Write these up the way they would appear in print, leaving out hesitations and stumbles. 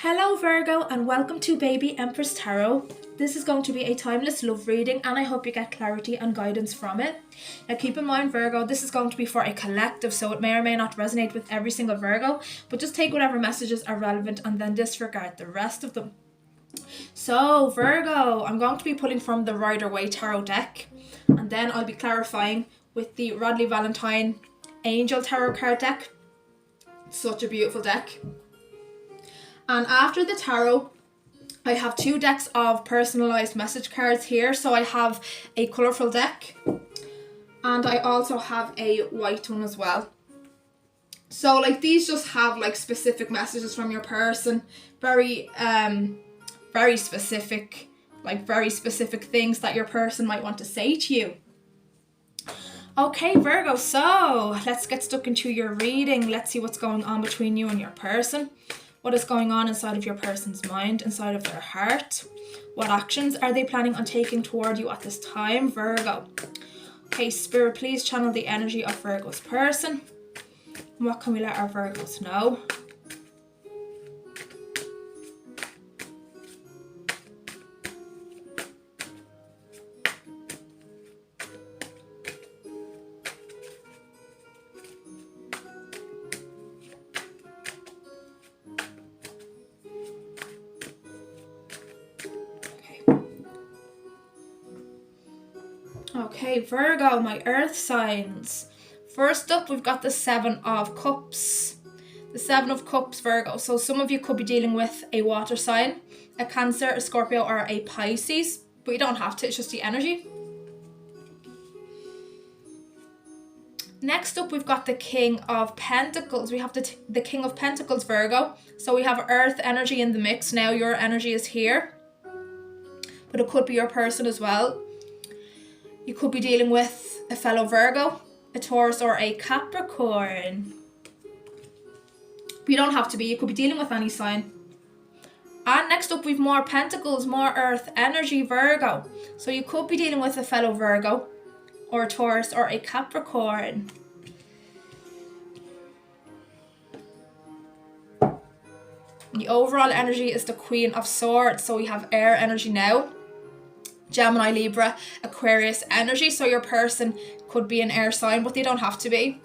Hello Virgo and welcome to Baby Empress Tarot. This is going to be a timeless love reading and I hope you get clarity and guidance from it. Now keep in mind Virgo, this is going to be for a collective, so it may or may not resonate with every single Virgo, but just take whatever messages are relevant and then disregard the rest of them. So Virgo, I'm going to be pulling from the Rider-Waite Tarot deck and then I'll be clarifying with the Radleigh Valentine Angel Tarot card deck. Such a beautiful deck. And after the tarot, I have two decks of personalized message cards here. So I have a colourful deck and I also have a white one as well. So like these just have like specific messages from your person, very specific, like very specific things that your person might want to say to you. Okay Virgo, so let's get stuck into your reading. Let's see what's going on between you and your person. What is going on inside of your person's mind, inside of their heart? What actions are they planning on taking toward you at this time, Virgo? Okay, Spirit, please channel the energy of Virgo's person. What can we let our Virgos know? Okay, Virgo, my earth signs. First up, we've got the Seven of Cups. The Seven of Cups, Virgo. So some of you could be dealing with a water sign, a Cancer, a Scorpio, or a Pisces. But you don't have to, it's just the energy. Next up, we've got the King of Pentacles. We have the King of Pentacles, Virgo. So we have earth energy in the mix now. Your energy is here. But it could be your person as well. You could be dealing with a fellow Virgo, a Taurus, or a Capricorn. But you don't have to be. You could be dealing with any sign. And next up, we've more Pentacles, more Earth energy, Virgo. So you could be dealing with a fellow Virgo, or a Taurus, or a Capricorn. The overall energy is the Queen of Swords. So we have air energy now. Gemini, Libra, Aquarius energy. So your person could be an air sign, but they don't have to be.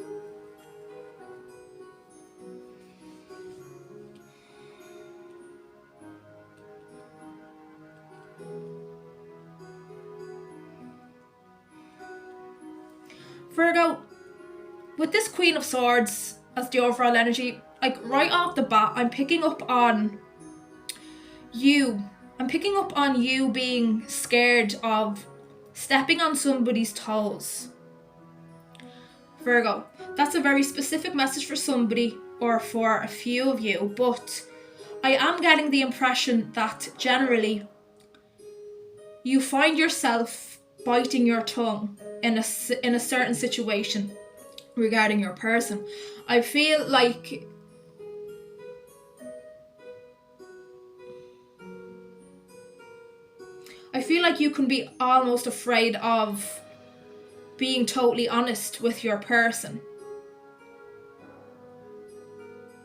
Virgo, with this Queen of Swords as the overall energy, like right off the bat, I'm picking up on you. I'm picking up on you being scared of stepping on somebody's toes. Virgo, that's a very specific message for somebody or for a few of you, but I am getting the impression that generally you find yourself biting your tongue in a certain situation regarding your person. I feel like you can be almost afraid of being totally honest with your person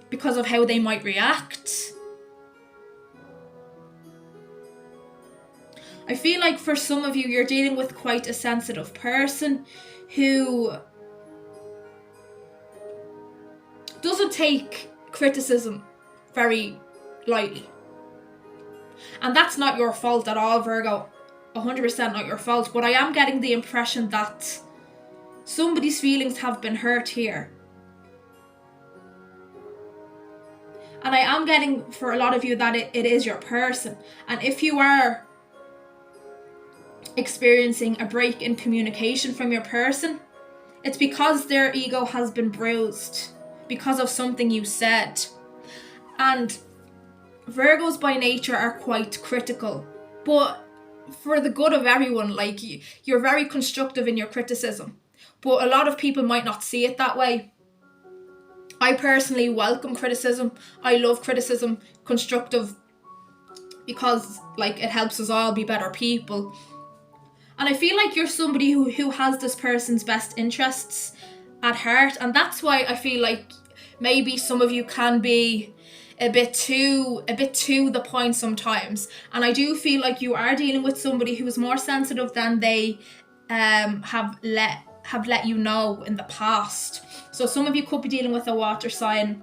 because of how they might react. I feel like for some of you, you're dealing with quite a sensitive person who doesn't take criticism very lightly. And that's not your fault at all, Virgo. 100% not your fault. But I am getting the impression that somebody's feelings have been hurt here. And I am getting for a lot of you that it is your person. And if you are experiencing a break in communication from your person, it's because their ego has been bruised because of something you said. And Virgos by nature are quite critical, but for the good of everyone, like you're very constructive in your criticism, but a lot of people might not see it that way. I personally welcome criticism. I love criticism, constructive, because like it helps us all be better people. And I feel like you're somebody who has this person's best interests at heart, and that's why I feel like maybe some of you can be a bit too the point sometimes. And I do feel like you are dealing with somebody who is more sensitive than they have let you know in the past. So some of you could be dealing with a water sign,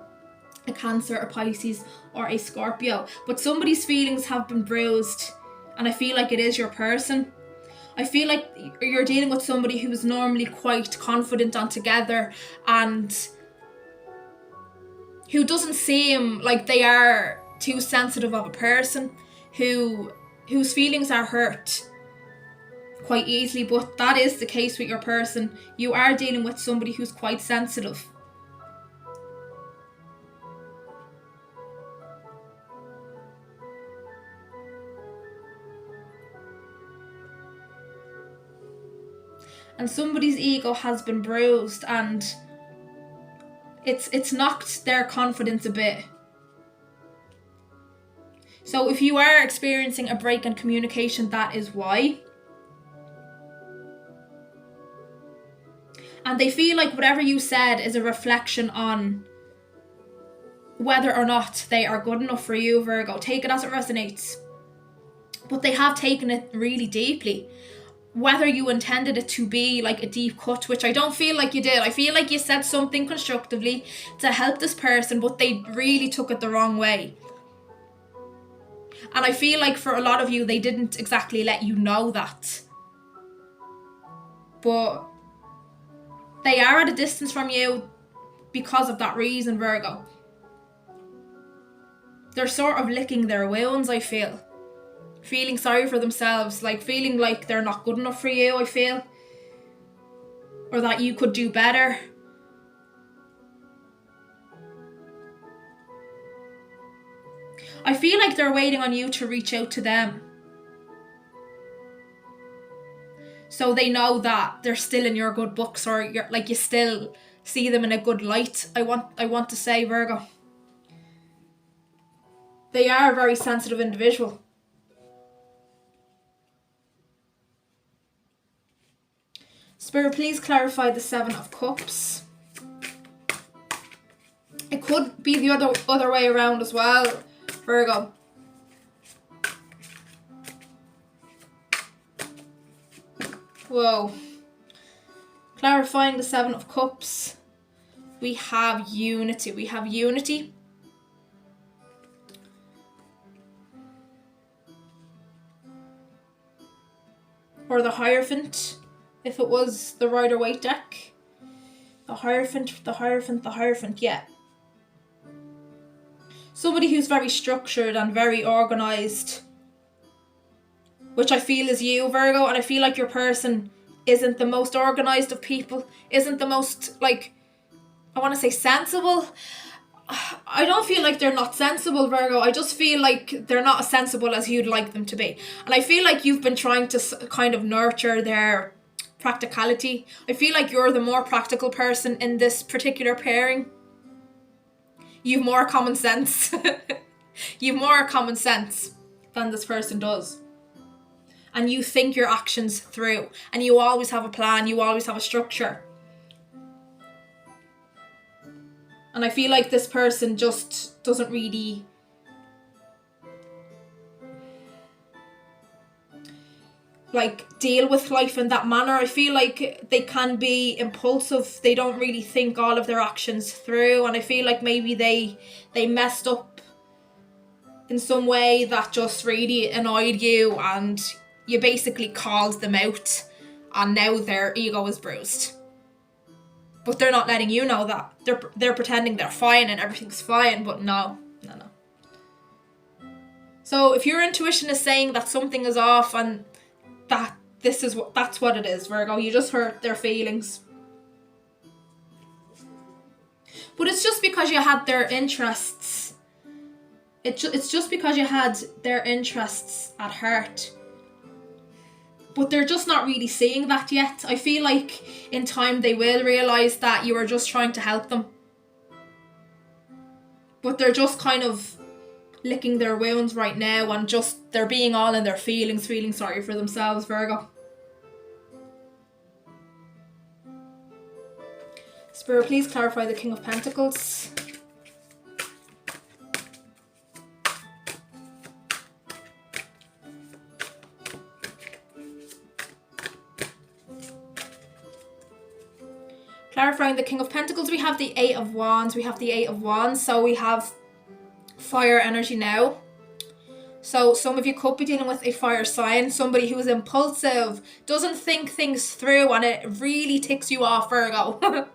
a Cancer, a Pisces, or a Scorpio. But somebody's feelings have been bruised, and I feel like it is your person. I feel like you're dealing with somebody who is normally quite confident and together, and who doesn't seem like they are too sensitive of a person, whose feelings are hurt quite easily. But that is the case with your person. You are dealing with somebody who's quite sensitive. And somebody's ego has been bruised, and it's knocked their confidence a bit. So if you are experiencing a break in communication, that is why. And they feel like whatever you said is a reflection on whether or not they are good enough for you, Virgo. Take it as it resonates. But they have taken it really deeply. Whether you intended it to be like a deep cut, which I don't feel like you did. I feel like you said something constructively to help this person, but they really took it the wrong way. And I feel like for a lot of you, they didn't exactly let you know that. But they are at a distance from you because of that reason, Virgo. They're sort of licking their wounds, I feel. Feeling sorry for themselves, like feeling like they're not good enough for you, I feel. Or that you could do better. I feel like they're waiting on you to reach out to them. So they know that they're still in your good books, or you still see them in a good light. I want to say, Virgo. They are a very sensitive individual. Spirit, please clarify the Seven of Cups. It could be the other way around as well, Virgo. Whoa. Clarifying the Seven of Cups. We have unity. We have unity. Or the Hierophant, if it was the Rider-Waite deck. The Hierophant, yeah. Somebody who's very structured and very organised, which I feel is you, Virgo. And I feel like your person isn't the most organised of people, isn't the most, I want to say sensible. I don't feel like they're not sensible, Virgo. I just feel like they're not as sensible as you'd like them to be. And I feel like you've been trying to kind of nurture their practicality. I feel like you're the more practical person in this particular pairing. You've more common sense. You've more common sense than this person does. And you think your actions through. And you always have a plan. You always have a structure. And I feel like this person just doesn't really deal with life in that manner. I feel like they can be impulsive. They don't really think all of their actions through. And I feel like maybe they messed up in some way that just really annoyed you, and you basically called them out, and now their ego is bruised. But they're not letting you know that. They're pretending they're fine and everything's fine, but no. So if your intuition is saying that something is off and that that's what it is, Virgo. You just hurt their feelings. But it's just because you had their interests. It's just because you had their interests at heart. But they're just not really seeing that yet. I feel like in time they will realise that you are just trying to help them. But they're just kind of licking their wounds right now, and just they're being all in their feelings, feeling sorry for themselves, Virgo. Spirit, please clarify the King of Pentacles. Clarifying the King of Pentacles, we have the Eight of Wands. So we have fire energy now. So some of you could be dealing with a fire sign, somebody who is impulsive, doesn't think things through, and it really ticks you off, Virgo.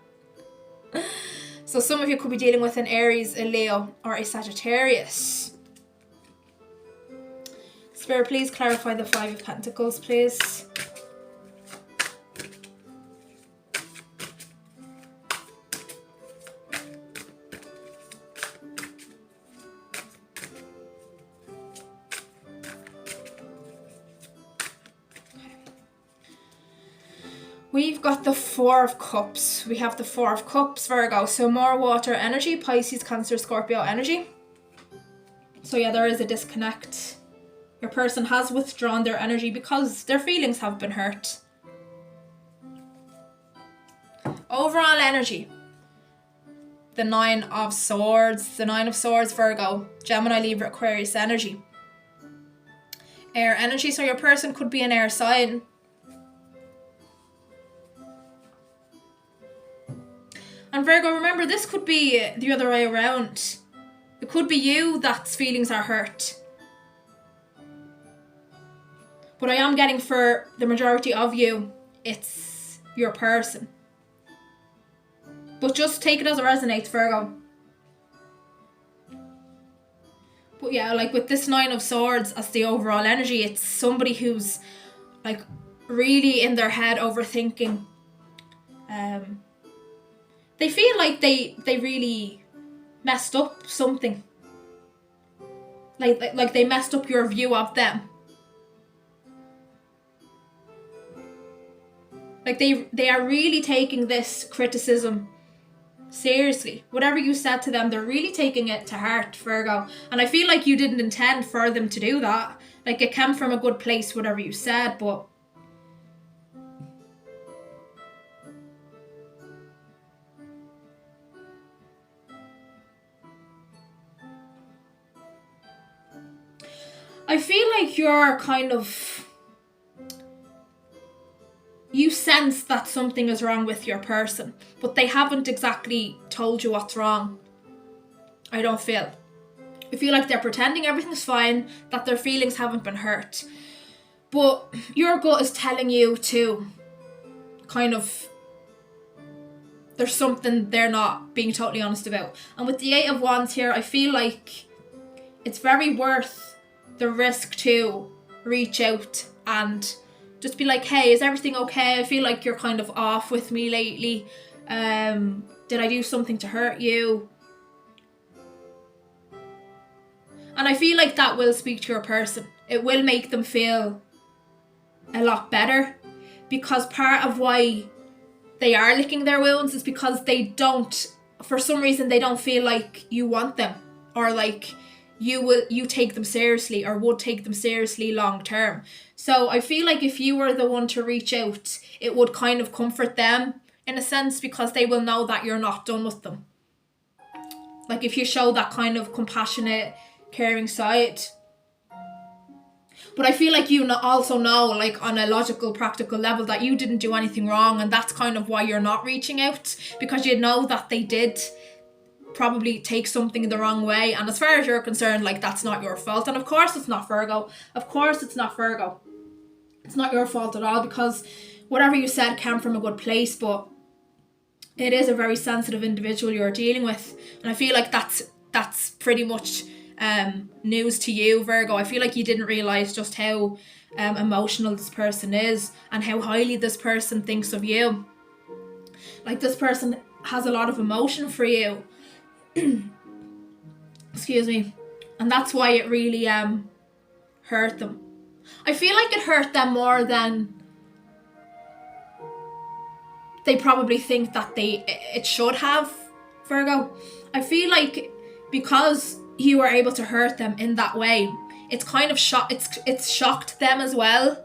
So some of you could be dealing with an Aries, a Leo, or a Sagittarius. Spirit, please clarify the Five of Pentacles, please. We've got the Four of Cups. We have the Four of Cups, Virgo. So more water energy, Pisces, Cancer, Scorpio energy. So yeah, there is a disconnect. Your person has withdrawn their energy because their feelings have been hurt. Overall energy. The Nine of Swords. The Nine of Swords, Virgo. Gemini, Libra, Aquarius energy. Air energy. So your person could be an air sign. And Virgo, remember, this could be the other way around. It could be you that's feelings are hurt. But I am getting for the majority of you, it's your person. But just take it as it resonates, Virgo. But yeah, like with this Nine of Swords as the overall energy, it's somebody who's like really in their head overthinking. They feel like they really messed up something. Like they messed up your view of them. Like they are really taking this criticism seriously. Whatever you said to them, they're really taking it to heart, Virgo. And I feel like you didn't intend for them to do that. Like it came from a good place, whatever you said, but I feel like you're kind of... You sense that something is wrong with your person, but they haven't exactly told you what's wrong. I don't feel. I feel like they're pretending everything's fine, that their feelings haven't been hurt. But your gut is telling you to kind of... There's something they're not being totally honest about. And with the Eight of Wands here, I feel like it's very worth the risk to reach out and just be like, hey, is everything okay? I feel like you're kind of off with me lately. Did I do something to hurt you? And I feel like that will speak to your person. It will make them feel a lot better, because part of why they are licking their wounds is because they don't, for some reason, they don't feel like you want them, or like you take them seriously, or would take them seriously long term. So I feel like if you were the one to reach out, it would kind of comfort them in a sense, because they will know that you're not done with them. Like if you show that kind of compassionate, caring side. But I feel like you also know, like on a logical, practical level, that you didn't do anything wrong, and that's kind of why you're not reaching out, because you know that they did probably take something the wrong way. And as far as you're concerned, like, that's not your fault. And of course it's not, Virgo. Of course it's not, Virgo. It's not your fault at all, because whatever you said came from a good place, but it is a very sensitive individual you're dealing with. And I feel like that's pretty much news to you, Virgo. I feel like you didn't realise just how emotional this person is, and how highly this person thinks of you. Like, this person has a lot of emotion for you. Excuse me. And that's why it really hurt them. I feel like it hurt them more than they probably think that it should have, Virgo. I feel like because you were able to hurt them in that way, it's kind of it's shocked them as well,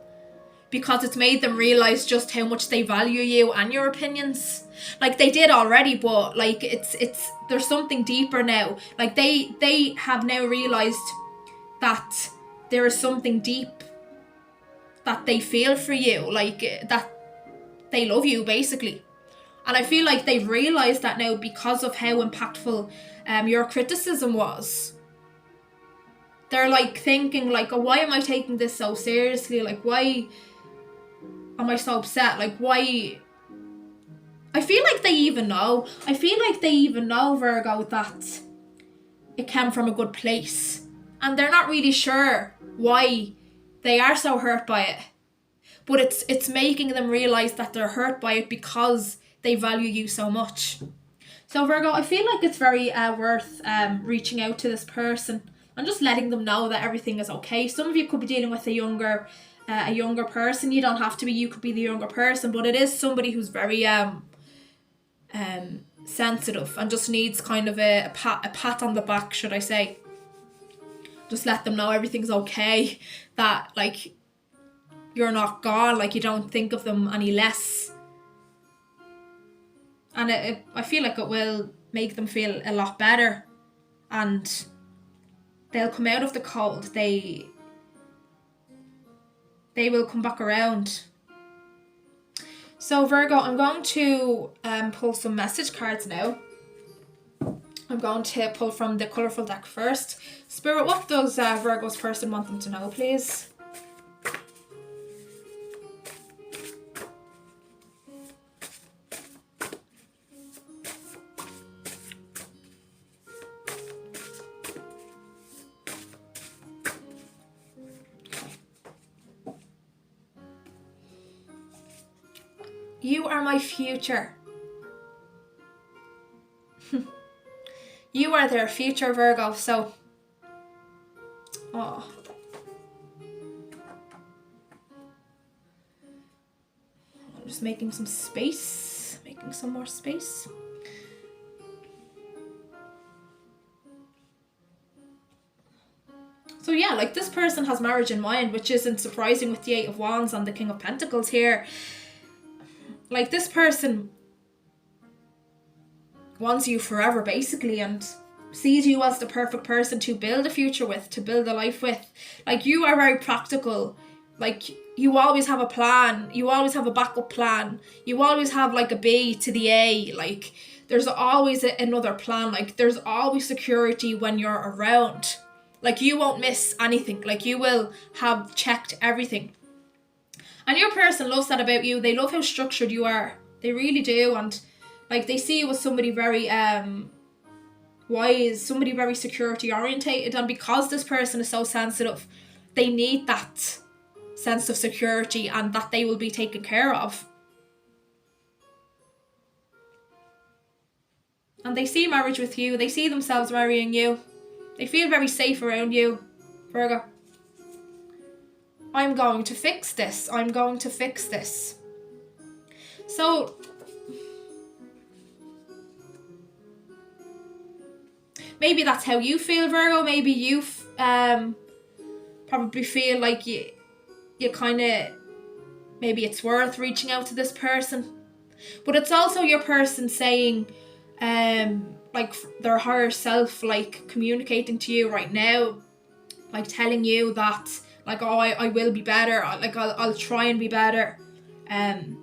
because it's made them realize just how much they value you and your opinions. Like, they did already, but like it's there's something deeper now. Like they have now realized that there is something deep that they feel for you, like that they love you basically. And I feel like they've realised that now because of how impactful your criticism was. They're like thinking like, oh, why am I taking this so seriously? Like, why am I so upset? Like, why? I feel like they even know. I feel like they even know, Virgo, that it came from a good place. And they're not really sure why they are so hurt by it. But it's making them realise that they're hurt by it because they value you so much. So Virgo, I feel like it's very worth reaching out to this person and just letting them know that everything is okay. Some of you could be dealing with a younger person. You don't have to be. You could be the younger person, but it is somebody who's very sensitive and just needs kind of a pat on the back, should I say. Just let them know everything's okay. That like you're not gone. Like you don't think of them any less. And I feel like it will make them feel a lot better, and they'll come out of the cold. They will come back around. So Virgo, I'm going to pull some message cards now. I'm going to pull from the colourful deck first. Spirit, what does Virgo's person want them to know, please? You are my future. You are their future, Virgo. So, I'm just making some space, making some more space. So yeah, like this person has marriage in mind, which isn't surprising with the Eight of Wands and the King of Pentacles here. Like this person wants you forever basically and sees you as the perfect person to build a future with, to build a life with. Like you are very practical. Like you always have a plan. You always have a backup plan. You always have like a B to the A. Like there's always another plan. Like there's always security when you're around. Like you won't miss anything. Like you will have checked everything. And your person loves that about you. They love how structured you are. They really do. And like they see you as somebody very wise, somebody very security orientated. And because this person is so sensitive, they need that sense of security and that they will be taken care of. And they see marriage with you. They see themselves marrying you. They feel very safe around you, Virgo. I'm going to fix this. I'm going to fix this. So, maybe that's how you feel, Virgo. Maybe you probably feel like you kind of, maybe it's worth reaching out to this person. But it's also your person saying, like their higher self, like communicating to you right now, like telling you that, like, oh, I will be better. Like I'll try and be better. And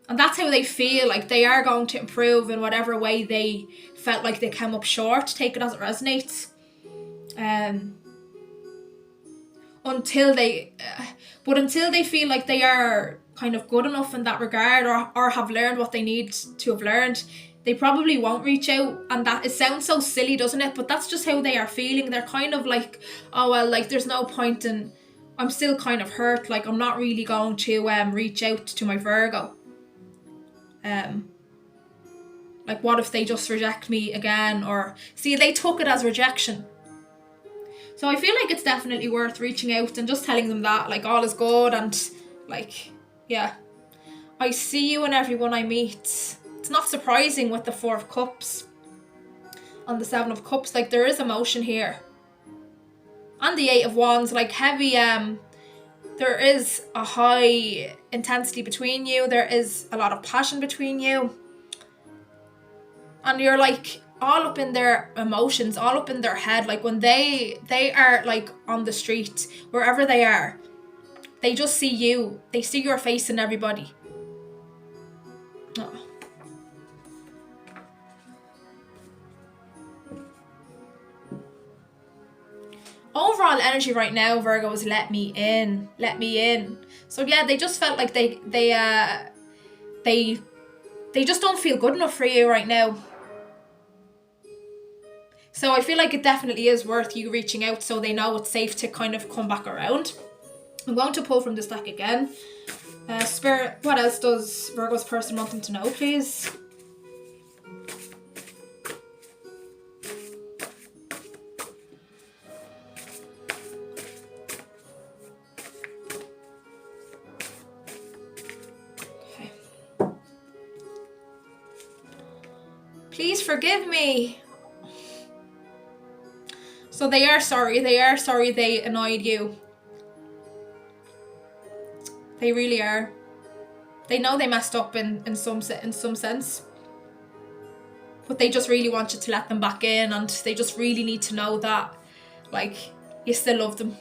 that's how they feel. Like they are going to improve in whatever way they felt like they came up short. Take it as it resonates. Until they feel like they are kind of good enough in that regard, or have learned what they need to have learned, they probably won't reach out. And that, it sounds so silly, doesn't it? But that's just how they are feeling. They're kind of like, oh well, like there's no point in, I'm still kind of hurt, like I'm not really going to reach out to my Virgo. Like what if they just reject me again? Or see, they took it as rejection. So I feel like it's definitely worth reaching out and just telling them that, like, all is good, and like, yeah, I see you in everyone I meet. It's not surprising with the Four of Cups and the Seven of Cups. Like there is emotion here. And the Eight of Wands, like heavy, there is a high intensity between you. There is a lot of passion between you. And you're like all up in their emotions, all up in their head. Like when they are like on the street, wherever they are, they just see you. They see your face in everybody. Oh. Overall energy right now, Virgo, is let me in. So yeah, they just felt like they just don't feel good enough for you right now. So I feel like it definitely is worth you reaching out so they know it's safe to kind of come back around. I'm going to pull from this deck again. Spirit, what else does Virgo's person want them to know, please? Okay. Please forgive me. So they are sorry they annoyed you. They really are. They know they messed up in some sense. But they just really want you to let them back in, and they just really need to know that, like, you still love them.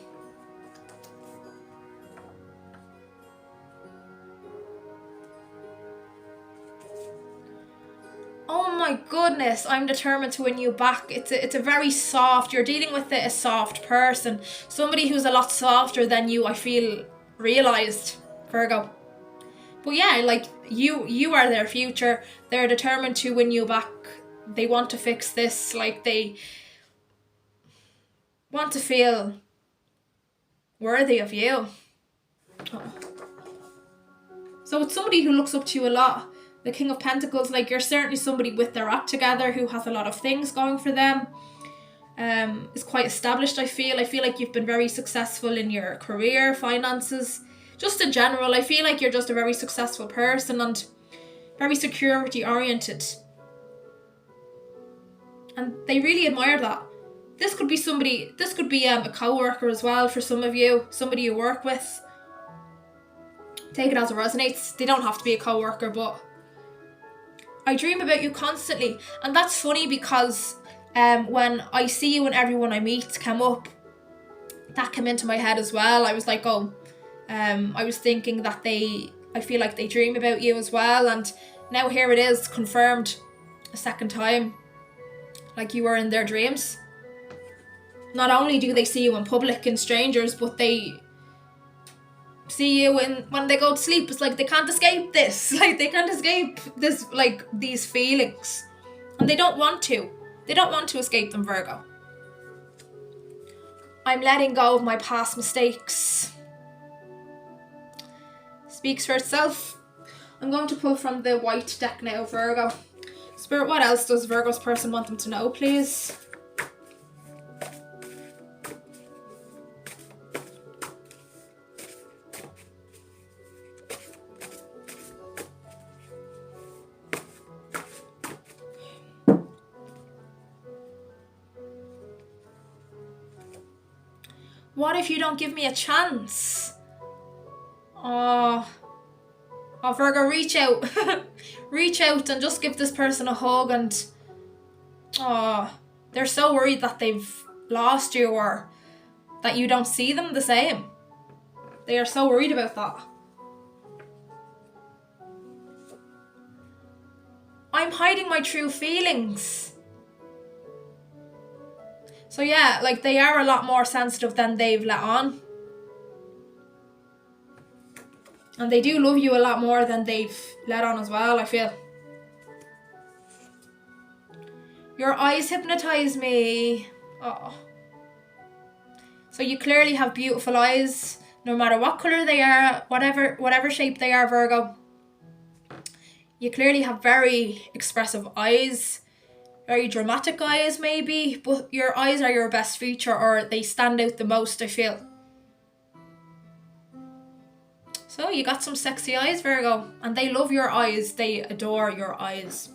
Oh my goodness, I'm determined to win you back. It's a very soft, you're dealing with a soft person. Somebody who's a lot softer than you, I feel, realised, Virgo. But yeah, like, you are their future. They're determined to win you back. They want to fix this. Like, they want to feel worthy of you. Oh. So it's somebody who looks up to you a lot. The King of Pentacles, like, you're certainly somebody with their act together who has a lot of things going for them. Is quite established, I feel. I feel like you've been very successful in your career, finances. Just in general, I feel like you're just a very successful person and very security oriented. And they really admire that. This could be somebody, this could be a co-worker as well for some of you, somebody you work with. Take it as it resonates. They don't have to be a co-worker, but I dream about you constantly. And that's funny because when I see you and everyone I meet come up, that came into my head as well. I was like, oh, I was thinking that I feel like they dream about you as well, and now here it is, confirmed a second time, like you were in their dreams. Not only do they see you in public and strangers, but they see you when they go to sleep. It's like they can't escape this. Like, they can't escape this, like, these feelings, and they don't want to. They don't want to escape them, Virgo. I'm letting go of my past mistakes. Speaks for itself. I'm going to pull from the white deck now, Virgo. Spirit, what else does Virgo's person want them to know, please? What if you don't give me a chance? Oh, Virgo, reach out. Reach out and just give this person a hug. And they're so worried that they've lost you or that you don't see them the same. They are so worried about that. I'm hiding my true feelings. So yeah, like, they are a lot more sensitive than they've let on. And they do love you a lot more than they've let on as well, I feel. Your eyes hypnotize me. Oh. So you clearly have beautiful eyes, no matter what colour they are, whatever shape they are, Virgo. You clearly have very expressive eyes. Very dramatic eyes, maybe, but your eyes are your best feature, or they stand out the most, I feel. So you got some sexy eyes, Virgo, and they love your eyes. They adore your eyes.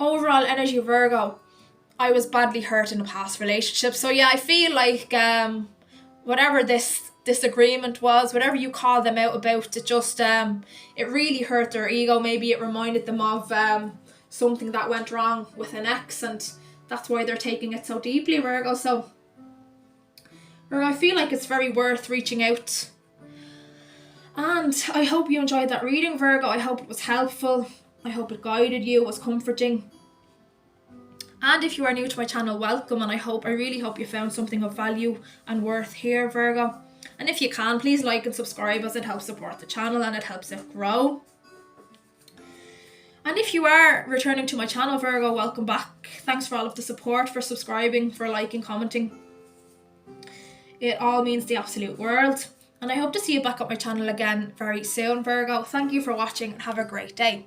Overall energy, Virgo. I was badly hurt in a past relationship. So yeah, I feel like whatever this disagreement was, whatever you call them out about, it just it really hurt their ego. Maybe it reminded them of something that went wrong with an ex, and that's why they're taking it so deeply, Virgo. So Virgo, I feel like it's very worth reaching out, and I hope you enjoyed that reading, Virgo. I hope it was helpful. I hope it guided you, was comforting. And if you are new to my channel, welcome, and I really hope you found something of value and worth here, Virgo. And if you can, please like and subscribe, as it helps support the channel and it helps it grow. And if you are returning to my channel, Virgo, welcome back. Thanks for all of the support, for subscribing, for liking, commenting. It all means the absolute world. And I hope to see you back up my channel again very soon, Virgo. Thank you for watching and have a great day.